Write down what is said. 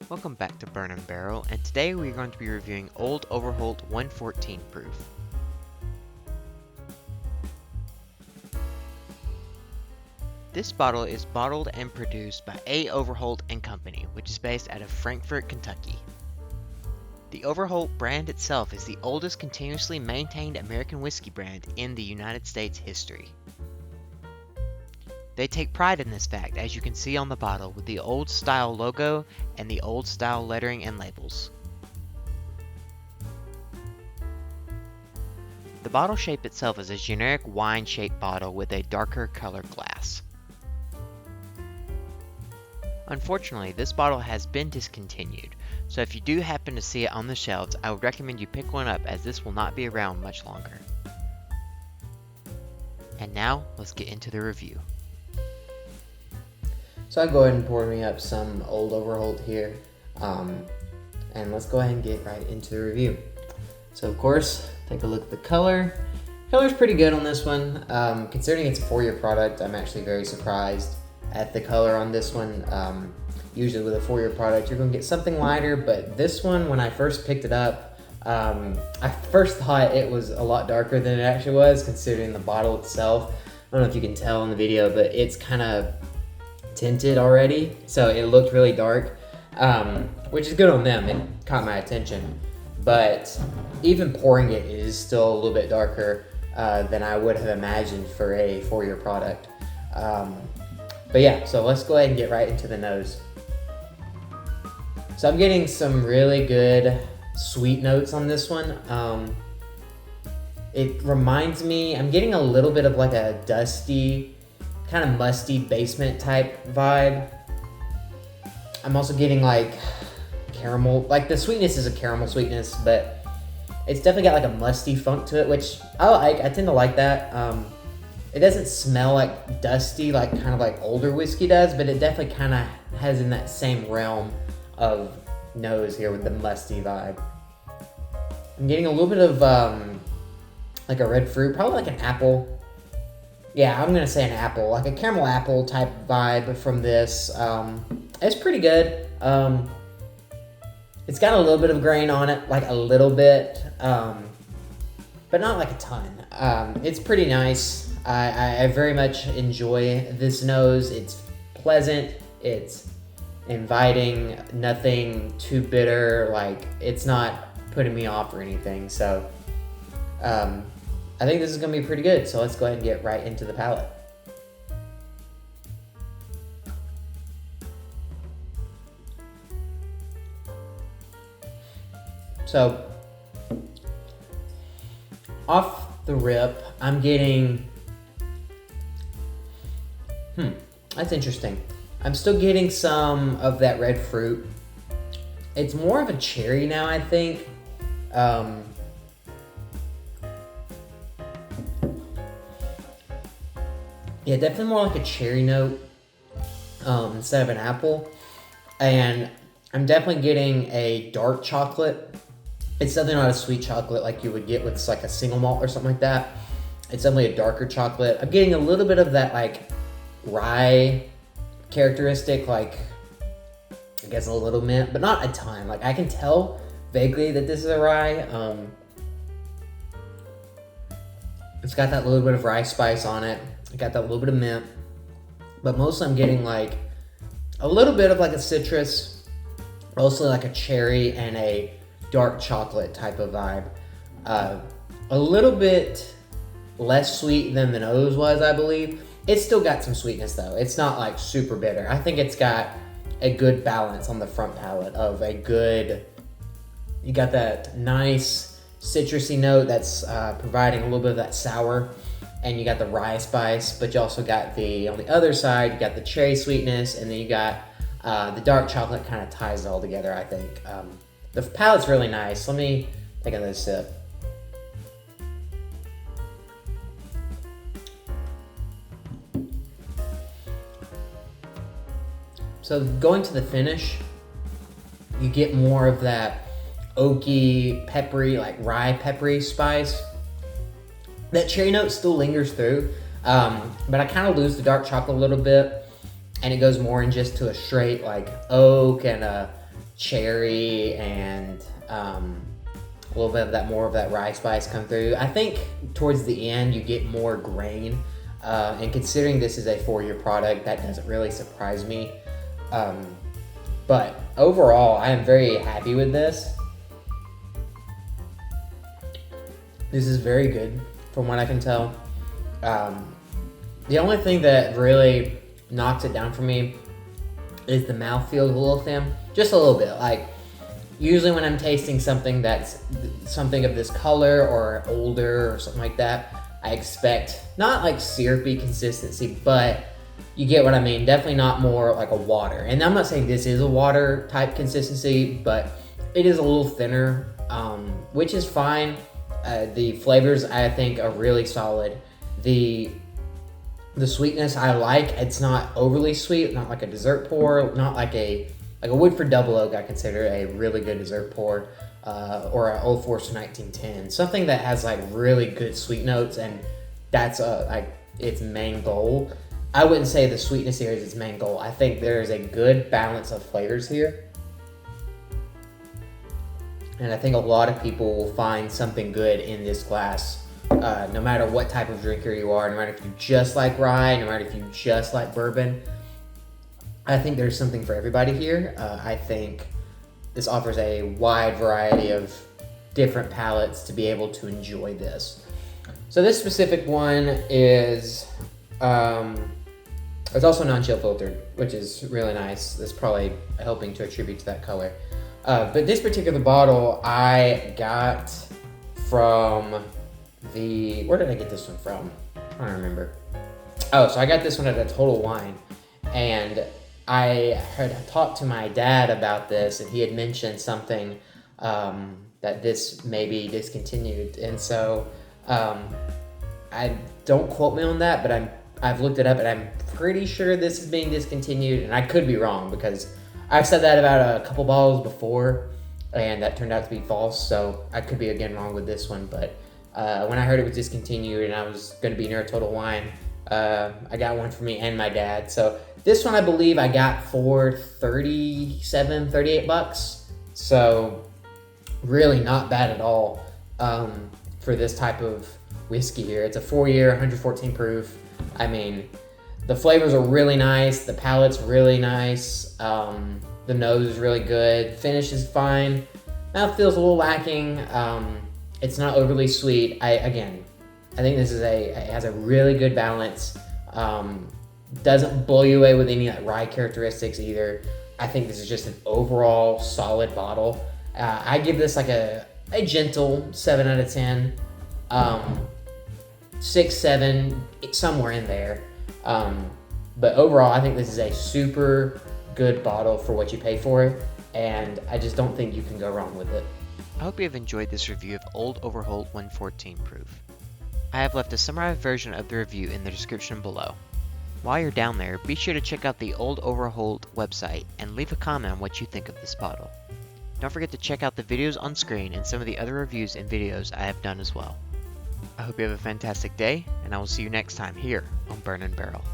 Welcome back to Burn and Barrel, and today we're going to be reviewing Old Overholt 114 proof. This bottle is bottled and produced by A. Overholt and Company, which is based out of Frankfort, Kentucky. The Overholt brand itself is the oldest continuously maintained American whiskey brand in the United States history. They take pride in this fact, as you can see on the bottle with the old style logo and the old style lettering and labels. The bottle shape itself is a generic wine-shaped bottle with a darker color glass. Unfortunately, this bottle has been discontinued, so if you do happen to see it on the shelves, I would recommend you pick one up as this will not be around much longer. And now, let's get into the review. So I'll go ahead and pour me up some Old Overholt here, and let's go ahead and get right into the review. So of course, take a look at the color. Color's pretty good on this one. Considering it's a 4-year product, I'm actually very surprised at the color on this one. Usually with a 4-year product, you're gonna get something lighter, but this one, when I first picked it up, I first thought it was a lot darker than it actually was, considering the bottle itself. I don't know if you can tell in the video, but it's kind of tinted already, so it looked really dark, which is good on them. It caught my attention, but even pouring it is still a little bit darker than I would have imagined for a 4-year product. But yeah, so let's go ahead and get right into the nose. So I'm getting some really good sweet notes on this one. It reminds me, I'm getting a little bit of like a dusty, kind of musty basement type vibe. I'm also getting like caramel, like the sweetness is a caramel sweetness, but it's definitely got like a musty funk to it, which I like. I tend to like that. It doesn't smell like dusty, like kind of like older whiskey does, but it definitely kind of has in that same realm of nose here with the musty vibe. I'm getting a little bit of like a red fruit, probably like an apple. Yeah, I'm gonna say an apple, like a caramel apple type vibe from this. It's pretty good. It's got a little bit of grain on it, like a little bit, but not like a ton. It's pretty nice. I very much enjoy this nose. It's pleasant, it's inviting, nothing too bitter, like it's not putting me off or anything. So I think this is gonna be pretty good, so let's go ahead and get right into the palate. So, off the rip, I'm getting, that's interesting. I'm still getting some of that red fruit. It's more of a cherry now, I think. Yeah, definitely more like a cherry note instead of an apple. And I'm definitely getting a dark chocolate. It's definitely not a sweet chocolate like you would get with like a single malt or something like that. It's definitely a darker chocolate. I'm getting a little bit of that like rye characteristic, like I guess a little mint, but not a ton. Like I can tell vaguely that this is a rye. It's got that little bit of rye spice on it. I got that little bit of mint, but mostly I'm getting like a little bit of like a citrus, mostly like a cherry and a dark chocolate type of vibe. A little bit less sweet than the nose was, I believe. It's still got some sweetness though. It's not like super bitter. I think it's got a good balance on the front palate of a good, you got that nice citrusy note that's providing a little bit of that sour, and you got the rye spice, but you also got on the other side, you got the cherry sweetness, and then you got the dark chocolate kind of ties it all together, I think. The palate's really nice. Let me take another sip. So going to the finish, you get more of that oaky, peppery, like rye peppery spice. That cherry note still lingers through, but I kind of lose the dark chocolate a little bit, and it goes more in just to a straight like oak and a cherry and a little bit of that, more of that rye spice come through. I think towards the end you get more grain, and considering this is a 4-year product, that doesn't really surprise me. But overall, I am very happy with this. This is very good from what I can tell. The only thing that really knocks it down for me is the mouthfeel is a little thin, just a little bit. Like usually when I'm tasting something that's something of this color or older or something like that, I expect not like syrupy consistency, but you get what I mean. Definitely not more like a water. And I'm not saying this is a water type consistency, but it is a little thinner, which is fine. The flavors I think are really solid. The sweetness I like. It's not overly sweet, not like a dessert pour, not like a Woodford Double Oak. I consider a really good dessert pour, or an Old Forester 1910. Something that has like really good sweet notes, and that's like its main goal. I wouldn't say the sweetness here is its main goal. I think there's a good balance of flavors here. And I think a lot of people will find something good in this glass, no matter what type of drinker you are, no matter if you just like rye, no matter if you just like bourbon. I think there's something for everybody here. I think this offers a wide variety of different palates to be able to enjoy this. So this specific one is, it's also non-chill filtered, which is really nice. That's probably helping to attribute to that color. But this particular bottle I got from where did I get this one from? I don't remember. Oh, so I got this one at a Total Wine, and I had talked to my dad about this, and he had mentioned something that this may be discontinued, and so I don't quote me on that, but I've looked it up, and I'm pretty sure this is being discontinued, and I could be wrong because I've said that about a couple bottles before, and that turned out to be false, so I could be again wrong with this one, but when I heard it was discontinued and I was going to be near a Total Wine, I got one for me and my dad. So this one I believe I got for $38. So really not bad at all for this type of whiskey here. It's a 4-year, 114 proof. I mean, the flavors are really nice. The palate's really nice. The nose is really good. Finish is fine. Mouth feels a little lacking. It's not overly sweet. I think this is it has a really good balance. Doesn't blow you away with any like rye characteristics either. I think this is just an overall solid bottle. I give this like a gentle 7 out of 10, 6, 7, somewhere in there. But overall, I think this is a super good bottle for what you pay for it, and I just don't think you can go wrong with it. I hope you have enjoyed this review of Old Overholt 114 proof. I have left a summarized version of the review in the description below. While you're down there, be sure to check out the Old Overholt website and leave a comment on what you think of this bottle. Don't forget to check out the videos on screen and some of the other reviews and videos I have done as well. I hope you have a fantastic day, and I will see you next time here on Burn and Barrel.